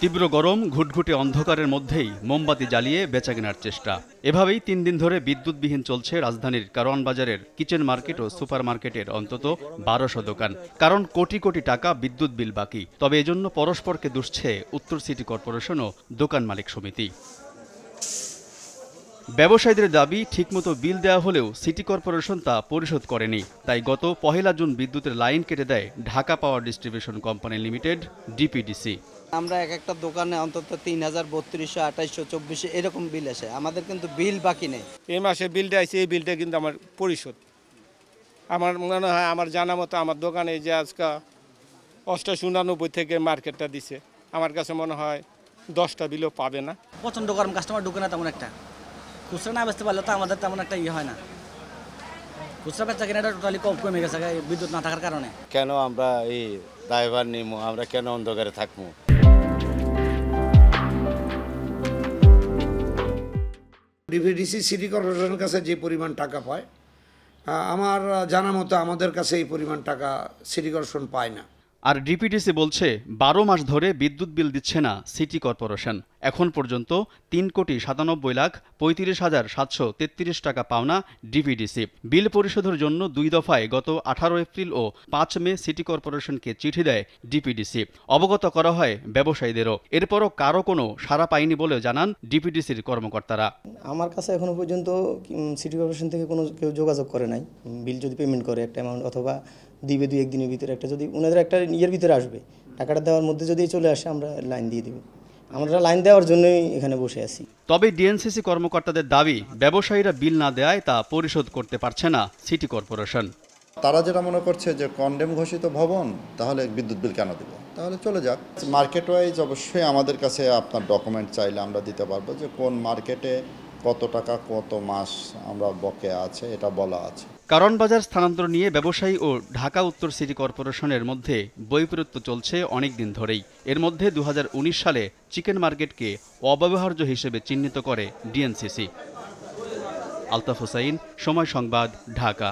তীব্র গরম, ঘুটঘুটে অন্ধকারের মধ্যেই মোমবাতি জ্বালিয়ে বেচাকেনার চেষ্টা। এভাবেই ৩ দিন ধরে বিদ্যুৎবিহীন চলছে রাজধানীর কারওয়ান বাজারের কিচেন মার্কেট ও সুপার মার্কেটের অন্তত ১২০০ দোকান। কারণ কোটি কোটি টাকা বিদ্যুৎ বিল বাকি। তবে এজন্য পরস্পরকে দুষছে উত্তর সিটি কর্পোরেশন ও দোকান মালিক সমিতি। ব্যবসায়ীদের দাবি, ঠিকমতো বিল দেওয়া হলেও সিটি কর্পোরেশন তা পরিশোধ করেনি। তাই গত ১ জুন বিদ্যুতের লাইন কেটে দেয় Dhaka power distribution company limited DPDC. আমরা এক একটা দোকানে অন্তত ৩,০০০, ৩২০০, ২৮০০, ২৪০০ এরকম বিল আসে। আমাদের কিন্তু বিল বাকি নেই। এই মাসে বিলটা আছে, এই বিলটা কিন্তু আমার পরিশোধ। আমার মনে হয়, আমার জানা মতো আমার দোকানে যে আজকে ৮৮৯ থেকে মার্কেটটা দিছে, আমার কাছে মনে হয় 10টা বিলও পাবে না। প্রচণ্ড গরম, কাস্টমার ঢুকে না তেমন একটা। খুচরা না বেচতে পারলে তো আমাদের তেমন একটা হয় না। খুচরা বেচা কেনাটা টোটালি কমে গেছে বিদ্যুৎ না থাকার কারণে। কেন আমরা এই ড্রাইভার নিব, আমরা কেন অন্ধকারে থাকবো? ডিপিডিসি সিটি কর্পোরেশনের কাছে যে পরিমাণ টাকা পায়, আমার জানা মতো আমাদের কাছে এই পরিমাণ টাকা সিটি কর্পোরেশন পায় না। আর ডিপিডিসি বলছে ১২ মাস ধরে বিদ্যুৎ বিল দিচ্ছে না সিটি কর্পোরেশন। এখন পর্যন্ত ৩,৯৭,৩৫,৭৩৩ টাকা পাওনা ডিপিডিসি। বিল পরিশোধের জন্য ২ দফায় গত ১৮ এপ্রিল ও ৫ মে সিটি কর্পোরেশনকে চিঠি দেয় ডিপিডিসি। অবগত করা হয় ব্যবসায়ীদেরও। এরপরও কারো কোনো সাড়া পায়নি বলে জানান ডিপিডিসির কর্মকর্তারা। আমার কাছে এখনো পর্যন্ত সিটি কর্পোরেশন থেকে কেউ যোগাযোগ করে নাই। বিল যদি পেমেন্ট করে একটা অ্যামাউন্ট অথবা দিবে ২-১ দিনের ভিতরে, একটা যদি ওনাদের একটা ইয়ের ভিতরে আসবে, টাকাটা দেওয়ার মধ্যে যদি চলে আসে আমরা লাইন দিয়ে দেব। আমরা লাইন দেওয়ার জন্যই এখানে বসে আছি। তবে ডিএনসিসি কর্মকর্তাদের দাবি, ব্যবসায়ীরা বিল না দেওয়ায় তা পরিশোধ করতে পারছে না সিটি কর্পোরেশন। তারা যেটা মনে করছে যে কন্ডেম ঘোষিত ভবন, তাহলে বিদ্যুৎ বিল কেন দেব? তাহলে চলে যাক। মার্কেট ওয়াইজ অবশ্যই আমাদের কাছে আপনার ডকুমেন্ট চাইলে আমরা দিতে পারবো যে কোন মার্কেটে কত টাকা কত মাস আমরা বকেয়া আছে, এটা বলা আছে। কারওয়ান বাজার স্থানান্তর নিয়ে ব্যবসায়ী ও ঢাকা উত্তর সিটি কর্পোরেশনের মধ্যে বৈপরীত্য চলছে অনেক দিন ধরেই। এর মধ্যে ২০১৯ সালে চিকেন মার্কেটকে অব্যবহার্য হিসেবে চিহ্নিত করে ডিএনসিসি। আলতাফ হোসাইন, সময় সংবাদ, ঢাকা।